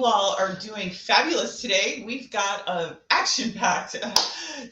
you all are doing fabulous today. We've got an action-packed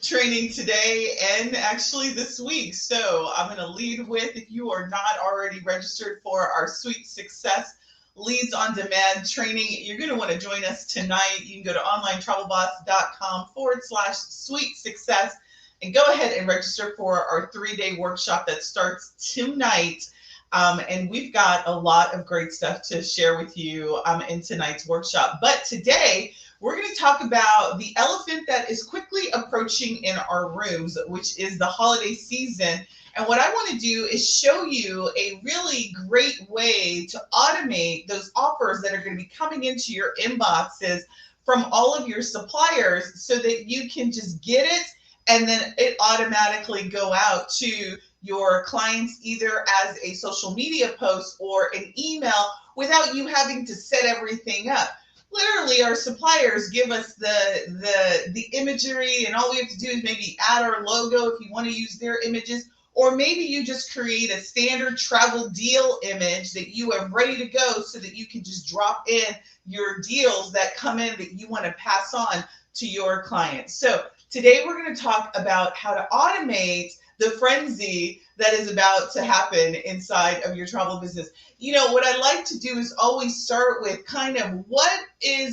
training today and actually this week. So I'm going to lead with, if you are not already registered for our Sweet Success Leads on Demand training, you're going to want to join us tonight. You can go to onlinetravelboss.com/sweet success and go ahead and register for our 3-day workshop that starts tonight. And we've got a lot of great stuff to share with you in tonight's workshop. But today, we're going to talk about the elephant that is quickly approaching in our rooms, which is the holiday season. And what I want to do is show you a really great way to automate those offers that are going to be coming into your inboxes from all of your suppliers so that you can just get it and then it automatically go out to your clients either as a social media post or an email without you having to set everything up. Literally, our suppliers give us the imagery, and all we have to do is maybe add our logo if you want to use their images, or maybe you just create a standard travel deal image that you have ready to go so that you can just drop in your deals that come in that you want to pass on to your clients. So today we're going to talk about how to automate the frenzy that is about to happen inside of your travel business. You know, what I like to do is always start with kind of what are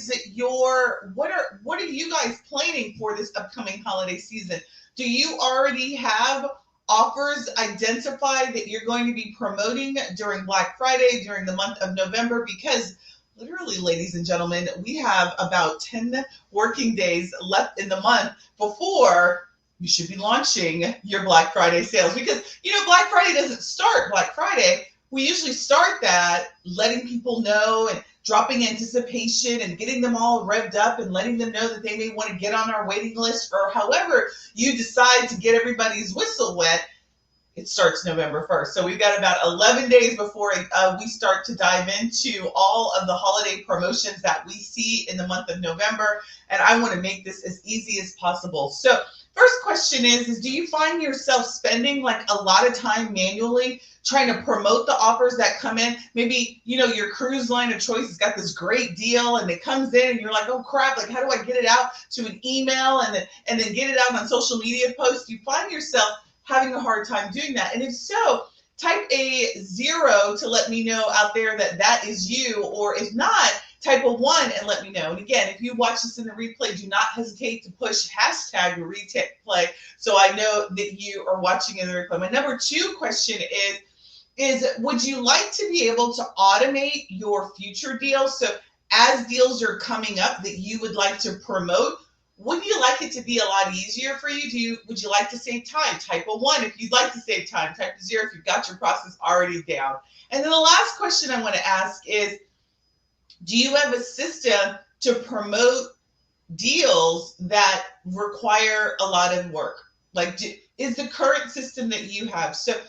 you guys planning for this upcoming holiday season? Do you already have offers identified that you're going to be promoting during Black Friday, during the month of November? Because literally, ladies and gentlemen, we have about 10 working days left in the month before you should be launching your Black Friday sales. Because, you know, Black Friday doesn't start Black Friday. We usually start that letting people know and dropping anticipation and getting them all revved up and letting them know that they may want to get on our waiting list, or however you decide to get everybody's whistle wet. It starts November 1st. So we've got about 11 days before we start to dive into all of the holiday promotions that we see in the month of November. And I want to make this as easy as possible. So first question is do you find yourself spending like a lot of time manually trying to promote the offers that come in? Maybe, you know, your cruise line of choice has got this great deal and it comes in and you're like, oh crap, like how do I get it out to an email and then get it out on social media posts? You find yourself having a hard time doing that. And if so, type a 0 to let me know out there that is you, or if not, type a 1 and let me know. And again, if you watch this in the replay, do not hesitate to push hashtag replay so I know that you are watching in the replay. My number 2 question is would you like to be able to automate your future deals? So as deals are coming up that you would like to promote, wouldn't you like it to be a lot easier for you? Would you like to save time? Type a 1 if you'd like to save time. Type a 0 if you've got your process already down. And then the last question I want to ask is, do you have a system to promote deals that require a lot of work? Like, is the current system that you have? So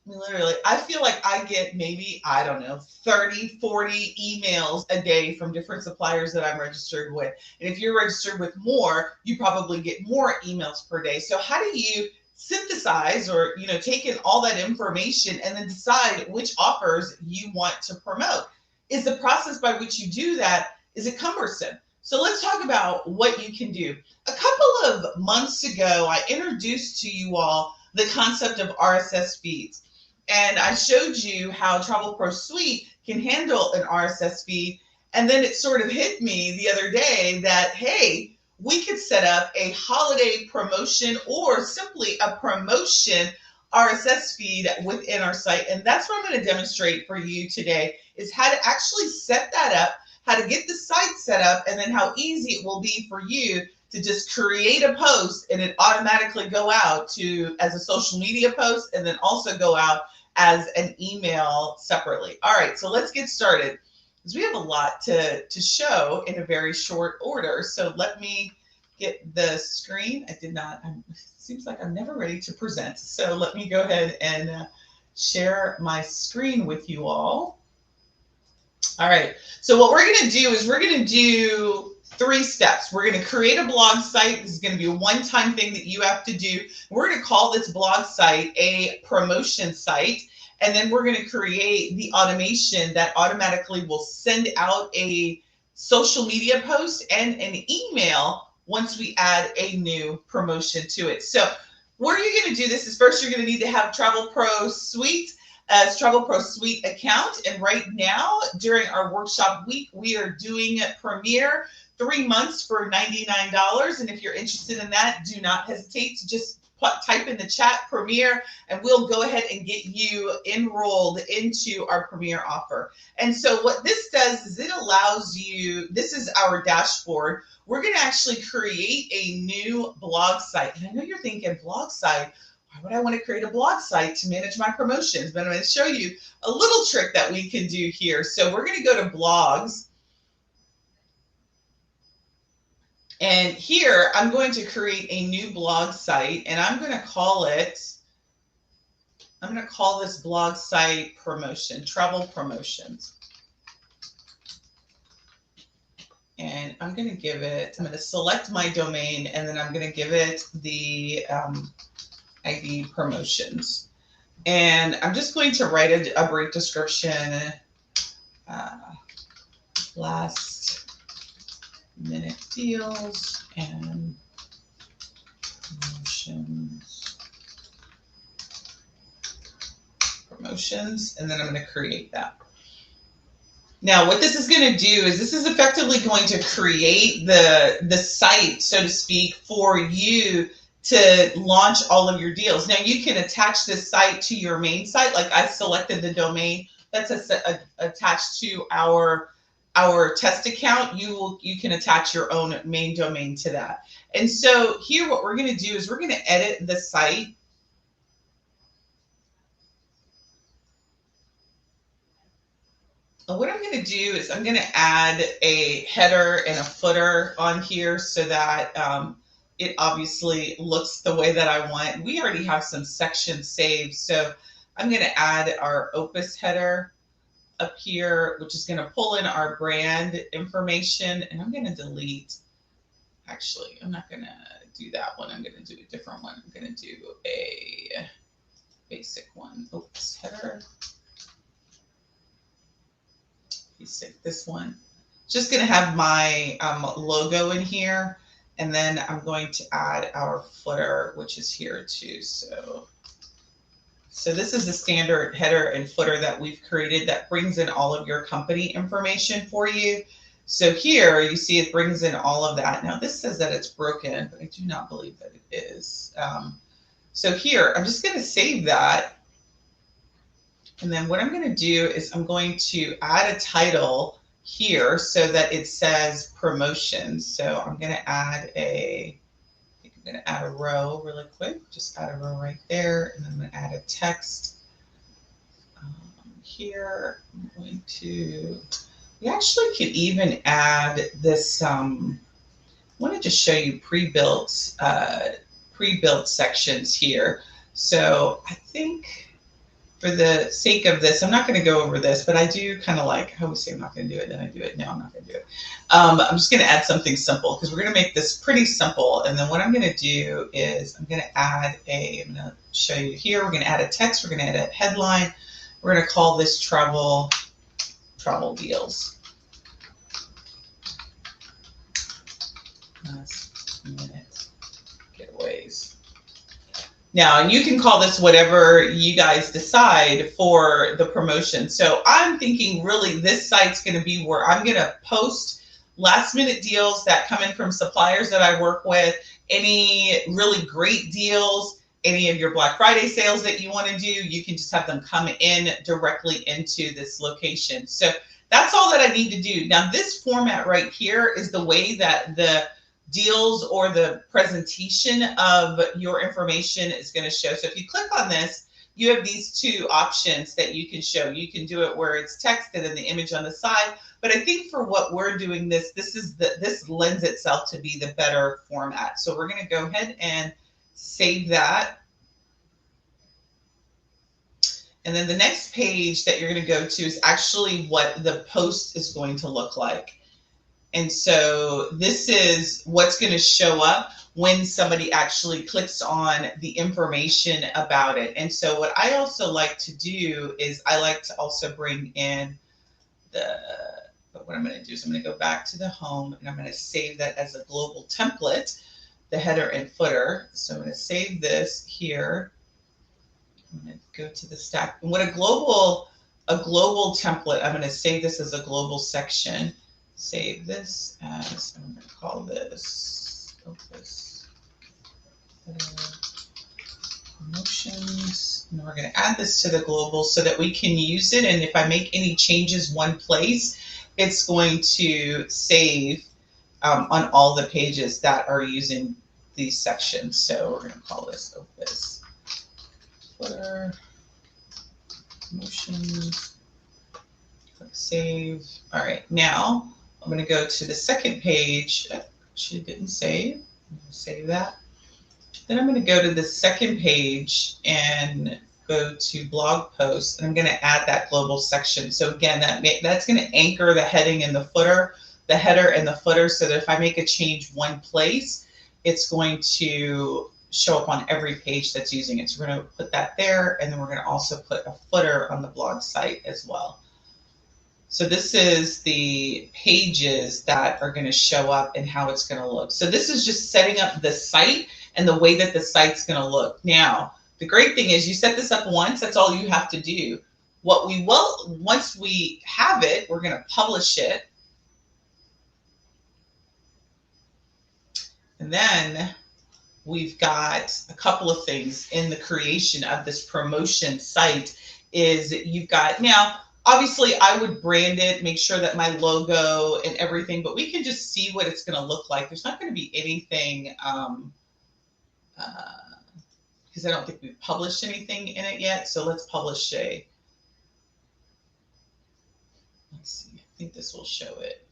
literally, I feel like I get maybe, I don't know, 30, 40 emails a day from different suppliers that I'm registered with. And if you're registered with more, you probably get more emails per day. So how do you synthesize or, you know, take in all that information and then decide which offers you want to promote? Is the process by which you do that, is it cumbersome? So let's talk about what you can do. A couple of months ago, I introduced to you all the concept of RSS feeds. And I showed you how Travel Pro Suite can handle an RSS feed. And then it sort of hit me the other day that, hey, we could set up a holiday promotion or simply a promotion RSS feed within our site. And that's what I'm going to demonstrate for you today, is how to actually set that up, how to get the site set up, and then how easy it will be for you to just create a post and it automatically go out to as a social media post and then also go out as an email separately. All right, so let's get started because we have a lot to show in a very short order. So let me get the screen. It seems like I'm never ready to present. So let me go ahead and share my screen with you all. All right, so what we're going to do is we're going to do 3 steps. We're going to create a blog site. This is going to be a one-time thing that you have to do. We're going to call this blog site a promotion site. And then we're going to create the automation that automatically will send out a social media post, and an email once we add a new promotion to it. So where you're going to do this is first you're going to need to have Travel Pro Suite as Travel Pro Suite account. And right now during our workshop week, we are doing Premier 3 months for $99. And if you're interested in that, do not hesitate to just type in the chat Premier, and we'll go ahead and get you enrolled into our Premier offer. And so what this does is it allows you, this is our dashboard. We're going to actually create a new blog site. And I know you're thinking, blog site? Why would I want to create a blog site to manage my promotions? But I'm going to show you a little trick that we can do here. So we're going to go to blogs. And here I'm going to create a new blog site, and I'm going to call this blog site promotion, travel promotions. And I'm going to select my domain, and then I'm going to give it the ID promotions. And I'm just going to write a brief description, last minute deals and promotions, and then I'm going to create that. Now what this is going to do is this is effectively going to create the site, so to speak, for you to launch all of your deals. Now you can attach this site to your main site, like I selected the domain that's attached to our test account. You can attach your own main domain to that. And so here what we're going to do is we're going to edit the site. And what I'm going to do is I'm going to add a header and a footer on here so that it obviously looks the way that I want. We already have some sections saved, so I'm going to add our Opus header up here, which is going to pull in our brand information. And I'm going to delete, actually, I'm not going to do that one. I'm going to do a different one. I'm going to do a basic one. Opus header. Basic, this one. Just going to have my logo in here. And then I'm going to add our footer, which is here too. So this is the standard header and footer that we've created that brings in all of your company information for you. So here you see it brings in all of that. Now this says that it's broken, but I do not believe that it is. So here, I'm just going to save that. And then what I'm going to do is I'm going to add a title here so that it says promotions. So I'm going to add a row really quick. Just add a row right there, and I'm going to add a text here. I'm going to. We actually could even add this. I want to just show you pre-built sections here. So I think, for the sake of this, I'm not going to go over this, but I do kind of like, I always say I'm not going to do it, then I do it. No, I'm not going to do it. I'm just going to add something simple because we're going to make this pretty simple. And then what I'm going to do is I'm going to add I'm going to show you here. We're going to add a text. We're going to add a headline. We're going to call this travel deals. Last minute getaways. Now, you can call this whatever you guys decide for the promotion. So I'm thinking really this site's going to be where I'm going to post last minute deals that come in from suppliers that I work with, any really great deals, any of your Black Friday sales that you want to do, you can just have them come in directly into this location. So that's all that I need to do. Now, this format right here is the way that the deals or the presentation of your information is going to show. So if you click on this, you have these two options that you can show. You can do it where it's texted and the image on the side. But I think for what we're doing this lends itself to be the better format. So we're going to go ahead and save that. And then the next page that you're going to go to is actually what the post is going to look like. And so this is what's going to show up when somebody actually clicks on the information about it. And so what I also like to do is I like to also bring in what what I'm going to do is I'm going to go back to the home and I'm going to save that as a global template, the header and footer. So I'm going to save this here. I'm going to go to the stack. And what a global template, I'm going to save this as a global section. Save this as, I'm going to call this Opus Promotions. And we're going to add this to the global so that we can use it. And if I make any changes one place, it's going to save on all the pages that are using these sections. So we're going to call this Opus Footer Promotions. Click save. All right, now I'm going to go to the second page. Actually didn't save. I'm going to save that. Then I'm going to go to the second page and go to blog posts, and I'm going to add that global section. So again, that's going to anchor the heading and the footer, the header and the footer, so that if I make a change one place, it's going to show up on every page that's using it. So we're going to put that there, and then we're going to also put a footer on the blog site as well. So this is the pages that are going to show up and how it's going to look. So this is just setting up the site and the way that the site's going to look. Now, the great thing is you set this up once, that's all you have to do. What we will, once we have it, we're going to publish it. And then we've got a couple of things in the creation of this promotion site is you've got, now, obviously I would brand it, make sure that my logo and everything, but we can just see what it's going to look like. There's not going to be anything, because I don't think we've published anything in it yet. So let's publish a, let's see, I think this will show it.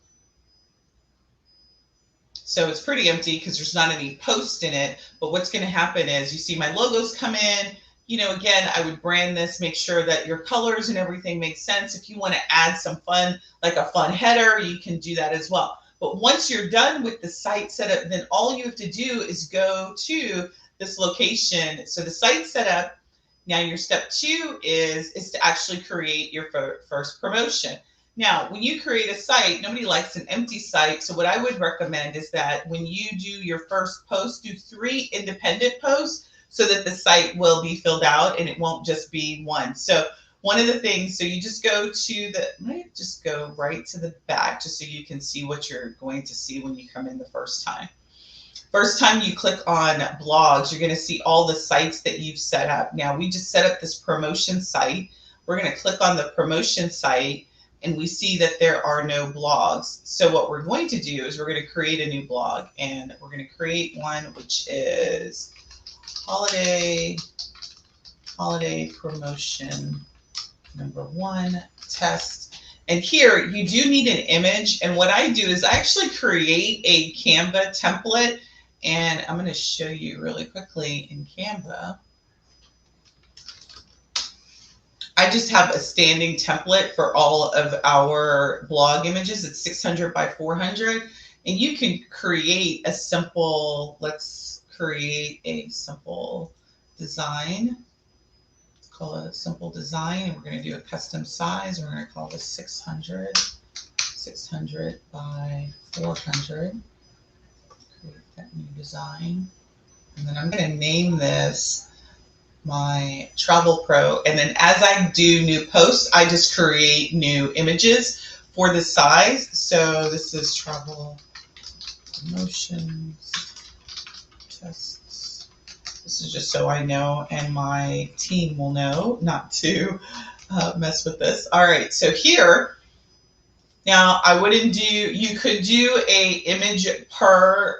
So it's pretty empty because there's not any post in it, but what's going to happen is you see my logos come in. You know, again, I would brand this, make sure that your colors and everything makes sense. If you want to add some fun, like a fun header, you can do that as well. But once you're done with the site setup, then all you have to do is go to this location. So the site setup, now your step 2 is to actually create your first promotion. Now, when you create a site, nobody likes an empty site. So what I would recommend is that when you do your first post, do 3 independent posts so that the site will be filled out and it won't just be one. So one of the things, so you just go to the, might just go right to the back just so you can see what you're going to see when you come in the first time. First time you click on blogs, you're going to see all the sites that you've set up. Now, we just set up this promotion site. We're going to click on the promotion site and we see that there are no blogs. So what we're going to do is we're going to create a new blog, and we're going to create one which is holiday promotion #1 test. And here you do need an image. And what I do is I actually create a Canva template, and I'm going to show you really quickly in Canva. I just have a standing template for all of our blog images. It's 600 by 400, and you can create a simple, let's create a simple design. Let's call it a simple design, and we're going to do a custom size. We're going to call this 600 by 400. Create that new design. And then I'm going to name this my Travel Pro, and then as I do new posts, I just create new images for the size. So this is travel promotions tests. This is just so I know and my team will know not to mess with this. All right, so here, now I wouldn't do, you could do a image per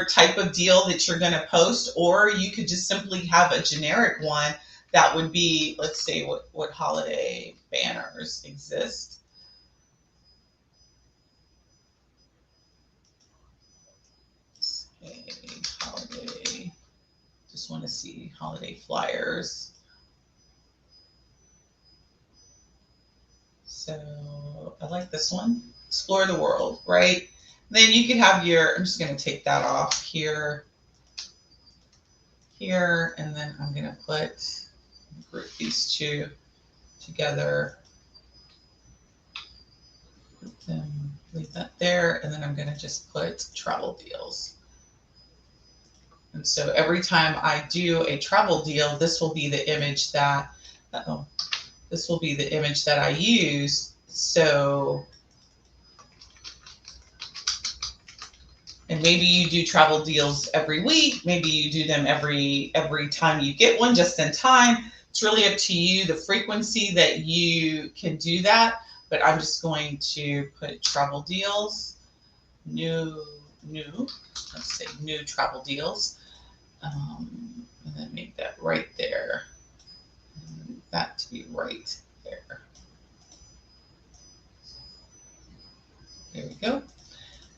type of deal that you're going to post, or you could just simply have a generic one that would be, let's say, what holiday banners exist. Okay, holiday, just want to see holiday flyers. So I like this one, explore the world, right? Then you can have your, I'm just going to take that off here, and then I'm going to group these two together. Then leave that there, and then I'm going to just put travel deals. And so every time I do a travel deal, this will be the image that, this will be the image that I use. So, and maybe you do travel deals every week. Maybe you do them every time you get one, just in time. It's really up to you, the frequency that you can do that. But I'm just going to put travel deals, new, let's say new travel deals. And then make that right there. And that to be right there. There we go.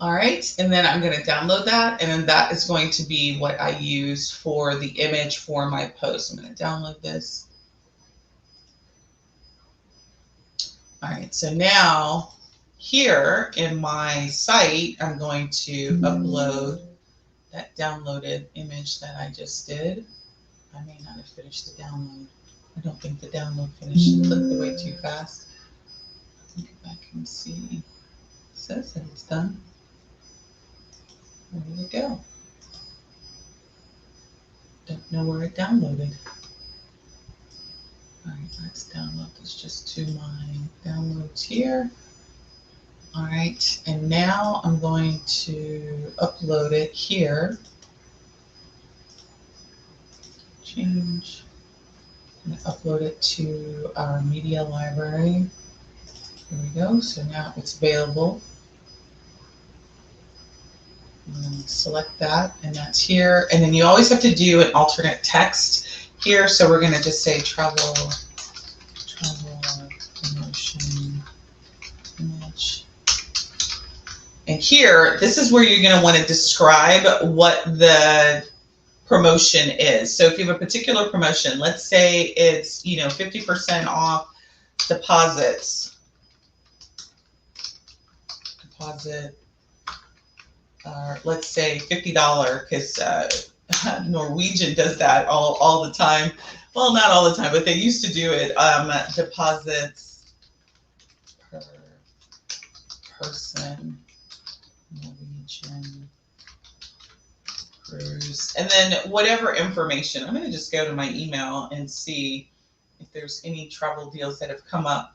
All right, and then I'm going to download that, and then that is going to be what I use for the image for my post. I'm going to download this. All right, so now here in my site, I'm going to upload that downloaded image that I just did. I may not have finished the download. I don't think the download finished. It clicked away too fast. Go back and see. It says that it's done. Where did it go? Don't know where it downloaded. All right, let's download this just to my downloads here. All right, and now I'm going to upload it here. Change. I'm going to upload it to our media library. There we go. So now it's available. I'm going to select that, and that's here. And then you always have to do an alternate text here. So we're going to just say travel promotion image. And here, this is where you're going to want to describe what the promotion is. So if you have a particular promotion, let's say it's 50% off deposits. Let's say $50, because Norwegian does that all the time. Well, not all the time, but they used to do it. Deposits per person, Norwegian cruise, and then whatever information. I'm going to just go to my email and see if there's any travel deals that have come up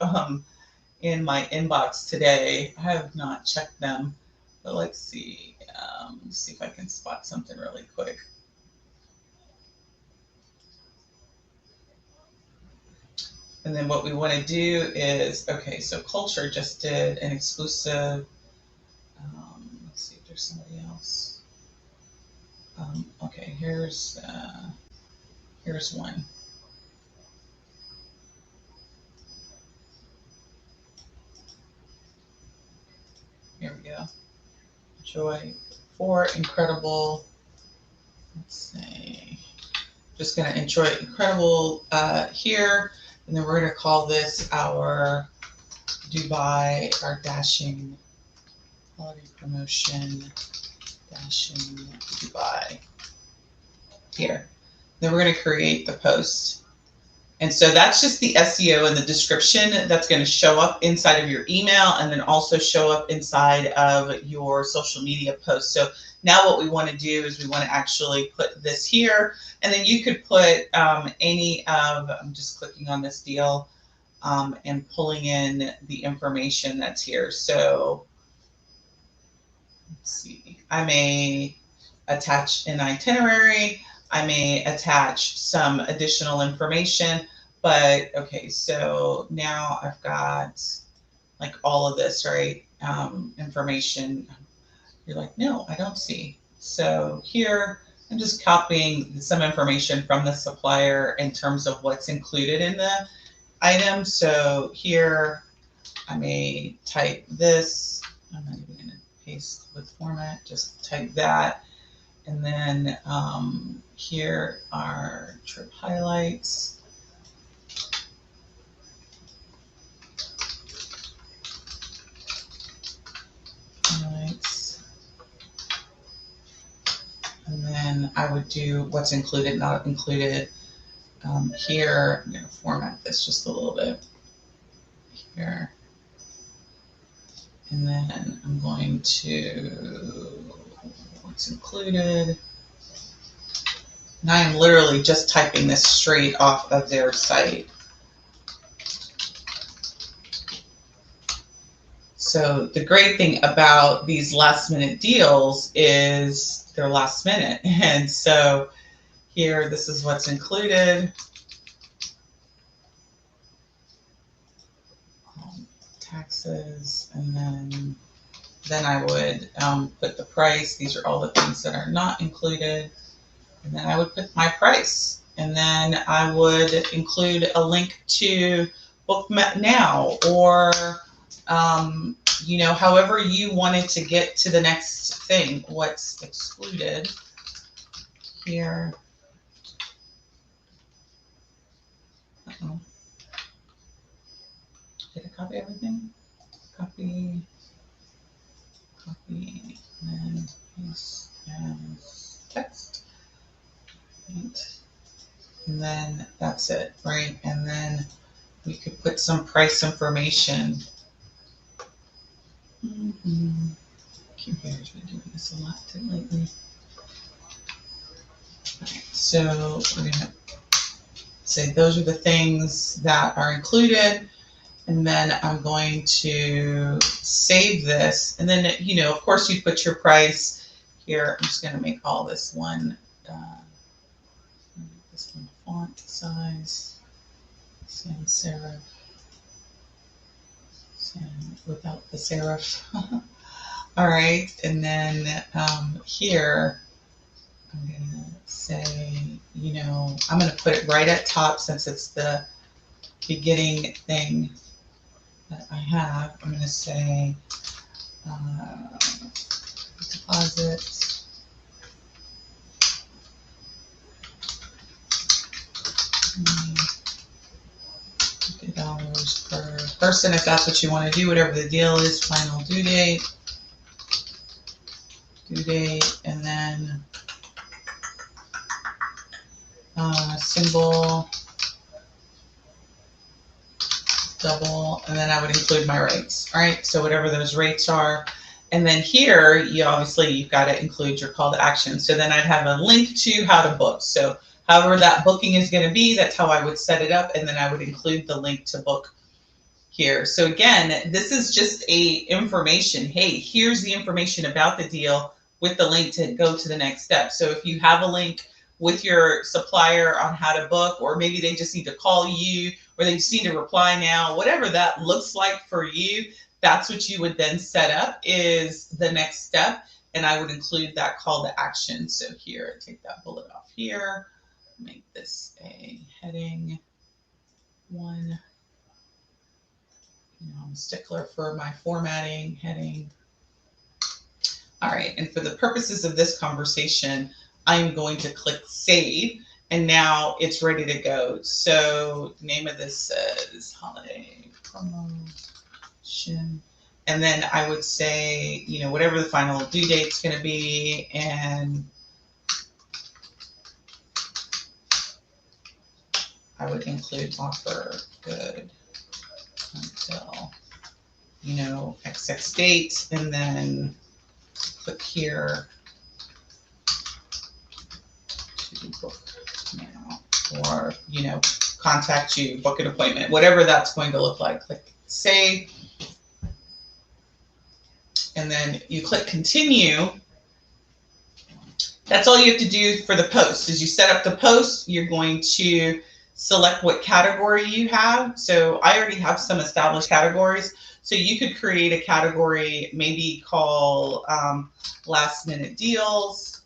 in my inbox today. I have not checked them, but let's see. Let's see if I can spot something really quick. And then what we want to do is, okay, so Culture just did an exclusive. Let's see if there's somebody else. Okay, here's one. Here we go. Enjoy 4 incredible. Let's say, just going to enjoy incredible here, and then we're going to call this our Dubai, our dashing holiday promotion, dashing Dubai here. Then we're going to create the post. And so that's just the SEO and the description that's going to show up inside of your email, and then also show up inside of your social media posts. So now what we want to do is we want to actually put this here, and then you could put any of, I'm just clicking on this deal and pulling in the information that's here. So let's see, I may attach an itinerary, I may attach some additional information, but okay, so now I've got like all of this, right? Information. You're like, no, I don't see. So here, I'm just copying some information from the supplier in terms of what's included in the item. So here, I may type this. I'm not even going to paste with format, just type that. And then here are trip highlights. And then I would do what's included, not included. Here, I'm going to format this just a little bit. Here. And then I'm going to what's included. And I am literally just typing this straight off of their site. So the great thing about these last minute deals is they're last minute. And so here, this is what's included. Taxes, and then I would put the price. These are all the things that are not included. And then I would put my price. And then I would include a link to book now, or you know, however you wanted to get to the next thing. What's excluded here. Did I copy everything? Copy, and then paste as text. Right. And then that's it, right? And then we could put some price information. Computer's been doing this a lot lately. Right, so we're going to say those are the things that are included. And then I'm going to save this. And then, you know, of course, you put your price here. I'm just going to make all this one font size, sans serif, without the serif. All right, and then here, I'm going to say, you know, I'm going to put it right at top since it's the beginning thing that I have. I'm going to say deposit. $50 per person, if that's what you want to do, whatever the deal is. Final due date, and then symbol, double, and then I would include my rates. All right, so whatever those rates are. And then here, you've got to include your call to action. So then I'd have a link to how to book. So however that booking is going to be, that's how I would set it up. And then I would include the link to book here. So again, this is just information. Hey, here's the information about the deal with the link to go to the next step. So if you have a link with your supplier on how to book, or maybe they just need to call you, or they just need to reply now, whatever that looks like for you, that's what you would then set up is the next step. And I would include that call to action. So here, take that bullet off here, make this a heading 1. You know, I'm a stickler for my formatting, heading. All right, and for the purposes of this conversation, I'm going to click save, and now it's ready to go. So the name of this says holiday promotion, and then I would say, you know, whatever the final due date's going to be, and I would include offer good until, you know, XX date, and then click here to book now, or, you know, contact you, book an appointment, whatever that's going to look like. Click save, and then you click continue. That's all you have to do for the post. As you set up the post, you're going to select what category you have. So I already have some established categories. So you could create a category, maybe call last minute deals,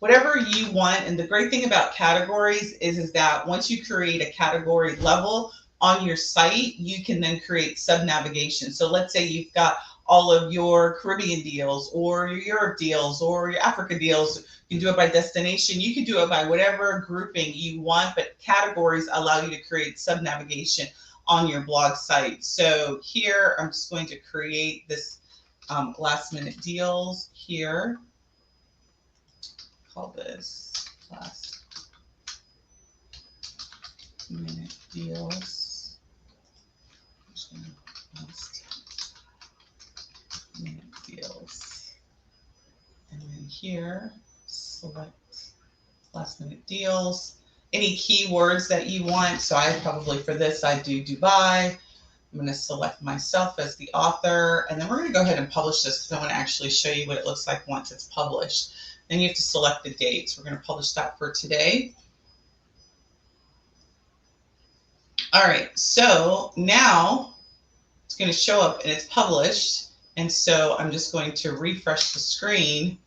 whatever you want. And the great thing about categories is that once you create a category level on your site, you can then create sub-navigation. So let's say you've got all of your Caribbean deals, or your Europe deals, or your Africa deals. You can do it by destination. You can do it by whatever grouping you want, but categories allow you to create sub-navigation on your blog site. So here, I'm just going to create this last minute deals here. Call this last minute deals. here, select last minute deals, any keywords that you want. So I probably for this, I do Dubai. I'm going to select myself as the author, and then we're going to go ahead and publish this because I want to actually show you what it looks like once it's published. Then you have to select the dates. We're going to publish that for today. All right, so now it's going to show up and it's published. And so I'm just going to refresh the screen.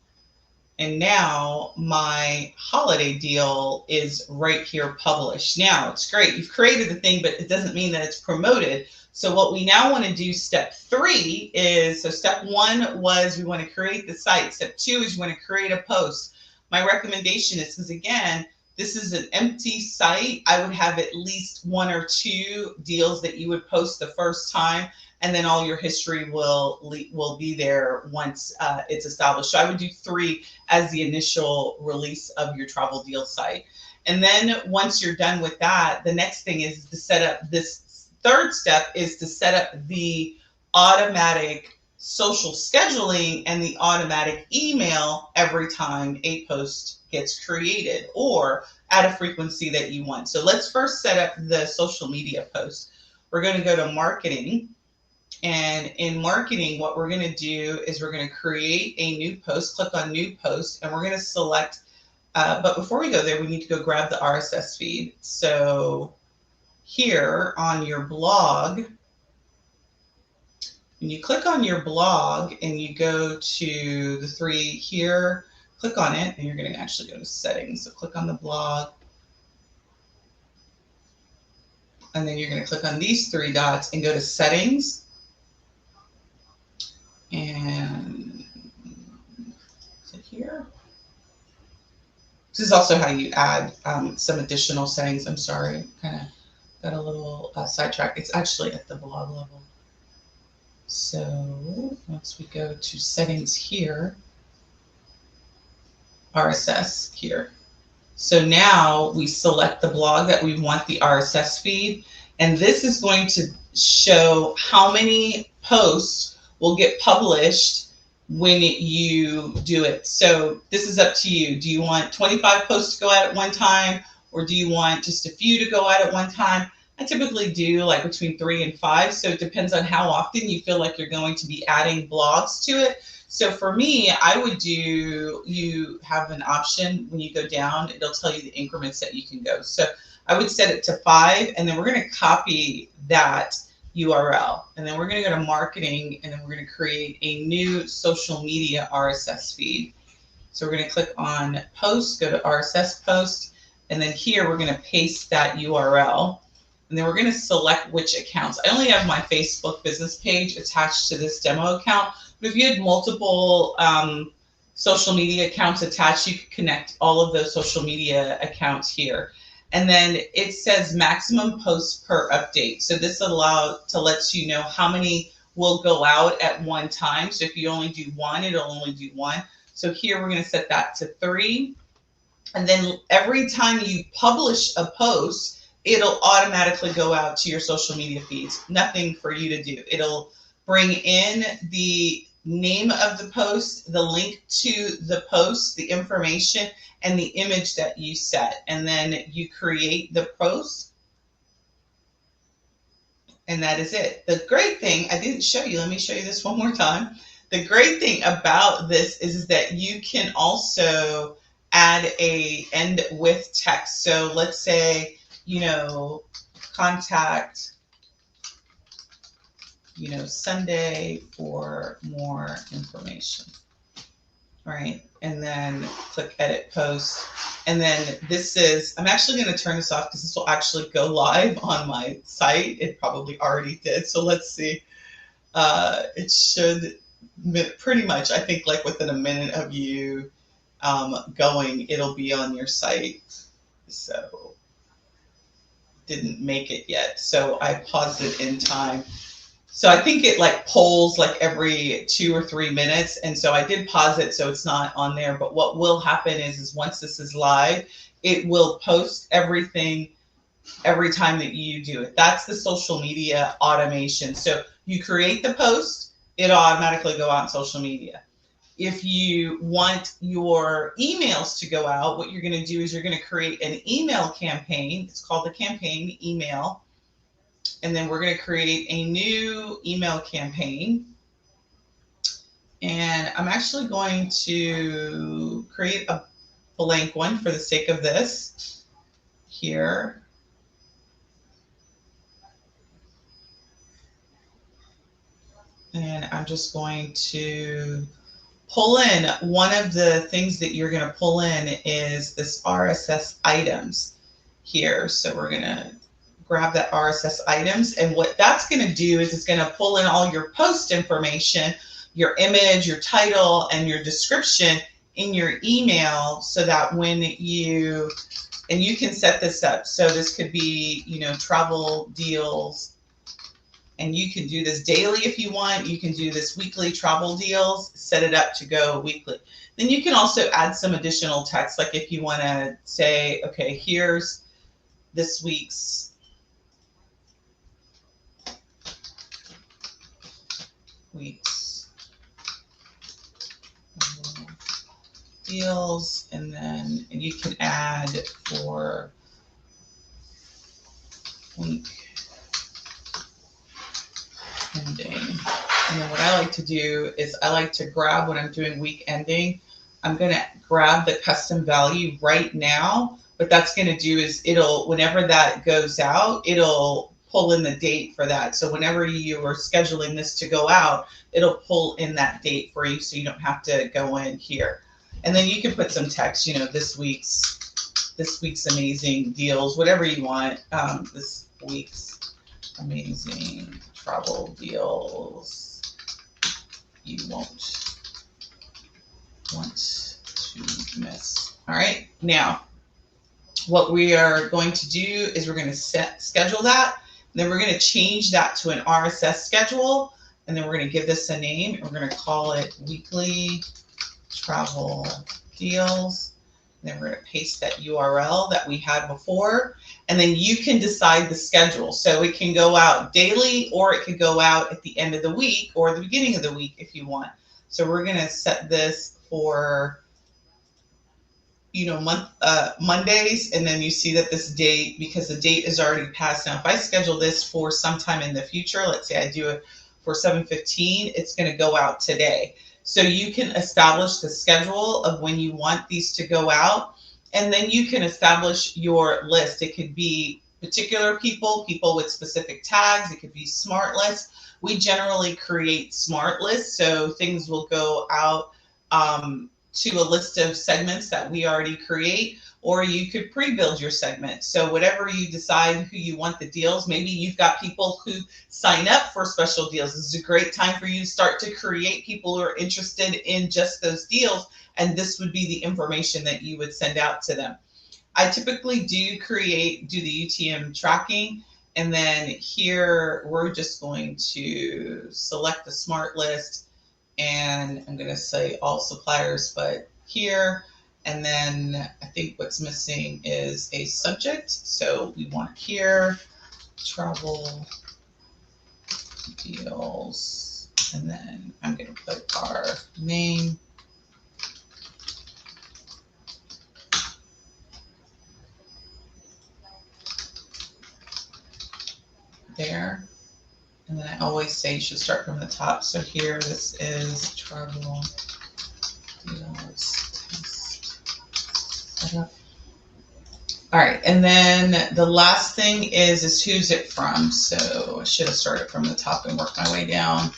And now my holiday deal is right here published. Now it's great. You've created the thing, but it doesn't mean that it's promoted. So what we now want to do, step 3 is, so step 1 was we want to create the site. Step 2 is you want to create a post. My recommendation is, because again, this is an empty site, I would have at least 1 or 2 deals that you would post the first time, and then all your history will be there once it's established. So I would do 3 as the initial release of your travel deal site. And then once you're done with that, the next thing is to set up this. Third step is to set up the automatic social scheduling and the automatic email every time a post gets created or at a frequency that you want. So let's first set up the social media post. We're going to go to marketing. And in marketing, what we're going to do is we're going to create a new post, click on new post, and we're going to select, but before we go there, we need to go grab the RSS feed. So here on your blog, when you click on your blog and you go to the 3 here, click on it, and you're going to actually go to settings. So click on the blog, and then you're going to click on these 3 dots and go to settings. And is it here? This is also how you add some additional settings. I'm sorry, kind of got a little sidetracked. It's actually at the blog level. So once we go to settings here, RSS here. So now we select the blog that we want the RSS feed, and this is going to show how many posts will get published when you do it. So this is up to you. Do you want 25 posts to go out at one time, or do you want just a few to go out at one time? I typically do like between 3 and 5. So it depends on how often you feel like you're going to be adding blogs to it. So for me, I would do, you have an option when you go down, it'll tell you the increments that you can go. So I would set it to 5, and then we're going to copy that URL, and then we're going to go to marketing, and then we're going to create a new social media RSS feed. So we're going to click on post, go to RSS post, and then here we're going to paste that URL, and then we're going to select which accounts. I only have my Facebook business page attached to this demo account, but if you had multiple social media accounts attached, you could connect all of those social media accounts here. And then it says maximum posts per update. So this allows to let you know how many will go out at one time. So if you only do 1, it'll only do 1. So here we're going to set that to 3. And then every time you publish a post, it'll automatically go out to your social media feeds. Nothing for you to do. It'll bring in the name of the post, the link to the post, the information, and the image that you set. And then you create the post. And that is it. The great thing, I didn't show you, let me show you this one more time. The great thing about this is that you can also add a end with text. So let's say, you know, contact, you know, Sunday for more information. All right, and then click edit post. And then this is, I'm actually going to turn this off because this will actually go live on my site. It probably already did. So let's see. It should pretty much, I think like within a minute of you going, it'll be on your site. So didn't make it yet. So I paused it in time. So I think it like polls like every 2 or 3 minutes. And so I did pause it so it's not on there. But what will happen is once this is live, it will post everything every time that you do it. That's the social media automation. So you create the post, it'll automatically go out on social media. if you want your emails to go out, what you're going to do is you're going to create an email campaign. It's called the campaign email. And then we're going to create a new email campaign. And I'm actually going to create a blank one for the sake of this here. And I'm just going to pull in, one of the things that you're going to pull in is this RSS items here. So we're going to grab that RSS items, and what that's going to do is it's going to pull in all your post information, your image, your title, and your description in your email, so that when you, and you can set this up. So this could be, you know, travel deals, and you can do this daily if you want. You can do this weekly travel deals, set it up to go weekly. Then you can also add some additional text, like if you want to say, okay, here's this week's deals, and then you can add for week ending. And then what I like to do is I like to grab, when I'm doing week ending, I'm going to grab the custom value right now. What that's going to do is it'll, whenever that goes out, it'll pull in the date for that. So whenever you are scheduling this to go out, it'll pull in that date for you, so you don't have to go in here. And then you can put some text, you know, this week's amazing deals, whatever you want. This week's amazing travel deals you won't want to miss. All right, now what we are going to do is we're going to schedule that. Then we're going to change that to an RSS schedule, and then we're going to give this a name, and we're going to call it weekly travel deals. And then we're going to paste that URL that we had before, and then you can decide the schedule. So it can go out daily, or it could go out at the end of the week or the beginning of the week if you want. So we're going to set this for, you know, Mondays, and then you see that this date, because the date is already passed. Now, if I schedule this for sometime in the future, let's say I do it for 7/15, it's going to go out today. So you can establish the schedule of when you want these to go out, and then you can establish your list. It could be particular people with specific tags. It could be smart lists. We generally create smart lists, so things will go out to a list of segments that we already create, or you could pre-build your segment. So whatever you decide who you want the deals, maybe you've got people who sign up for special deals. This is a great time for you to start to create people who are interested in just those deals, and this would be the information that you would send out to them. I typically do the UTM tracking, and then here we're just going to select the smart list, and I'm going to say all suppliers but here. And then I think what's missing is a subject. So we want here, travel deals, and then I'm going to put our name. There. And then I always say you should start from the top. So here, this is travel deals. All right, and then the last thing is who's it from. So I should have started from the top and worked my way down.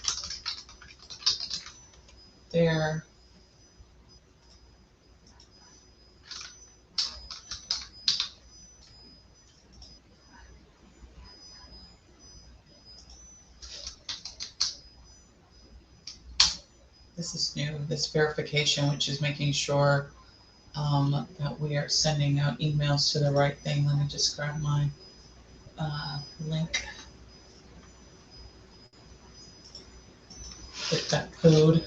There. This is new, this verification, which is making sure that we are sending out emails to the right thing. Let me just grab my link. Put that code.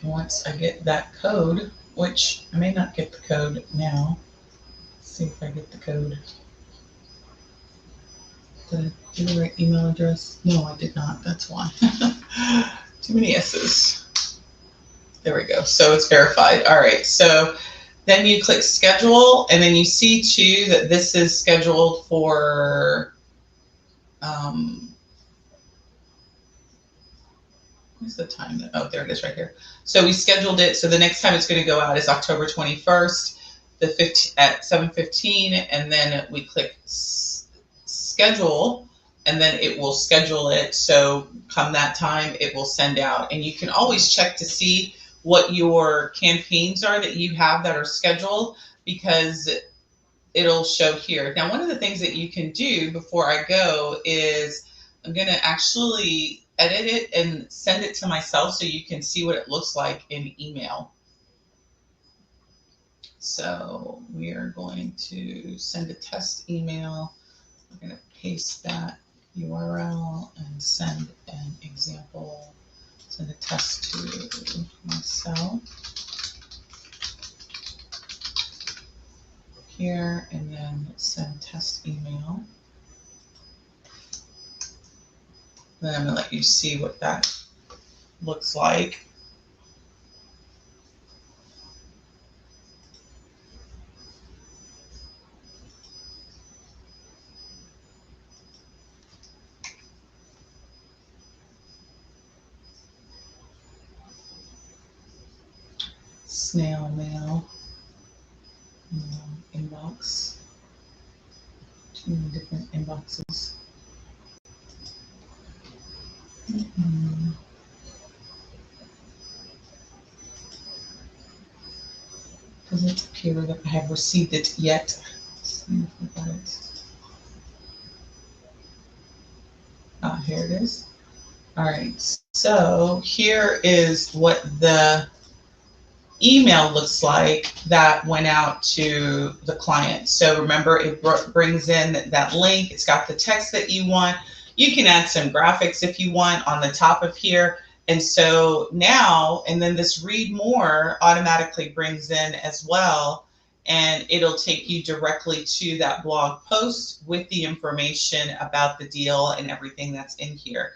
And once I get that code, which I may not get the code now, let's see if I get the code. Did I do the right email address? No, I did not. That's why. Too many S's. There we go. So it's verified. All right. So then you click schedule, and then you see too that this is scheduled for, what's the time? Oh, there it is right here. So we scheduled it. So the next time it's going to go out is October 21st, at 7:15, and then we click schedule, and then it will schedule it. So come that time, it will send out, and you can always check to see what your campaigns are that you have that are scheduled, because it'll show here. Now, one of the things that you can do before I go is I'm going to actually edit it and send it to myself so you can see what it looks like in email. So we are going to send a test email. I'm going to paste that URL and send an example. Send a test to myself here, and then send test email. Then I'm going to let you see what that looks like. Snail mail, inbox, 2 different inboxes. Doesn't appear that I have received it yet. Let's see if we got it. Here it is. All right, so here is what the email looks like that went out to the client. So remember, it brings in that link. It's got the text that you want. You can add some graphics if you want on the top of here. And so now, and then this read more automatically brings in as well, and it'll take you directly to that blog post with the information about the deal and everything that's in here.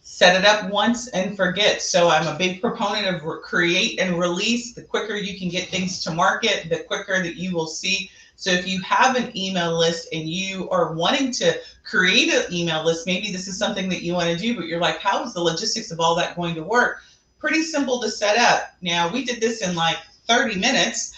Set it up once and forget. So I'm a big proponent of create and release. The quicker you can get things to market, the quicker that you will see. So if you have an email list and you are wanting to create an email list, maybe this is something that you want to do, but you're like, how is the logistics of all that going to work? Pretty simple to set up. Now, we did this in like 30 minutes.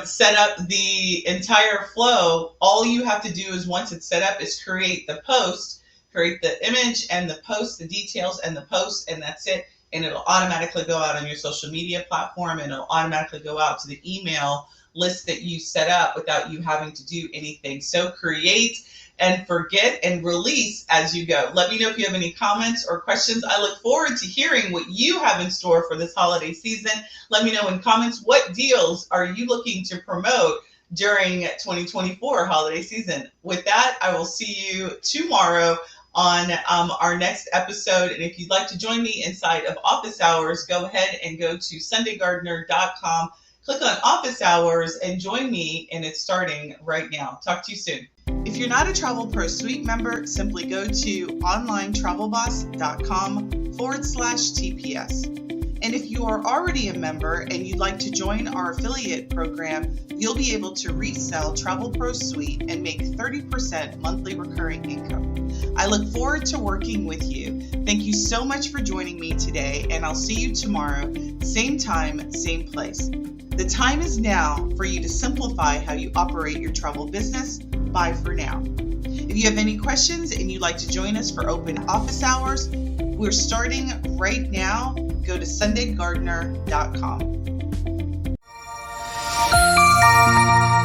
Set up the entire flow. All you have to do is, once it's set up, is create the post, create the image and the post, the details and the post, and that's it. And it'll automatically go out on your social media platform, and it'll automatically go out to the email list that you set up without you having to do anything. So create and forget and release as you go. Let me know if you have any comments or questions. I look forward to hearing what you have in store for this holiday season. Let me know in comments, what deals are you looking to promote during 2024 holiday season. With that, I will see you tomorrow on our next episode. And if you'd like to join me inside of office hours, go ahead and go to sundaygardener.com, click on office hours, and join me, and it's starting right now. Talk to you soon. If you're not a Travel Pro Suite member, simply go to onlinetravelboss.com/TPS. And if you are already a member and you'd like to join our affiliate program, you'll be able to resell Travel Pro Suite and make 30% monthly recurring income. I look forward to working with you. Thank you so much for joining me today, and I'll see you tomorrow, same time, same place. The time is now for you to simplify how you operate your travel business. Bye for now. If you have any questions and you'd like to join us for open office hours, we're starting right now. Go to sundaygardener.com.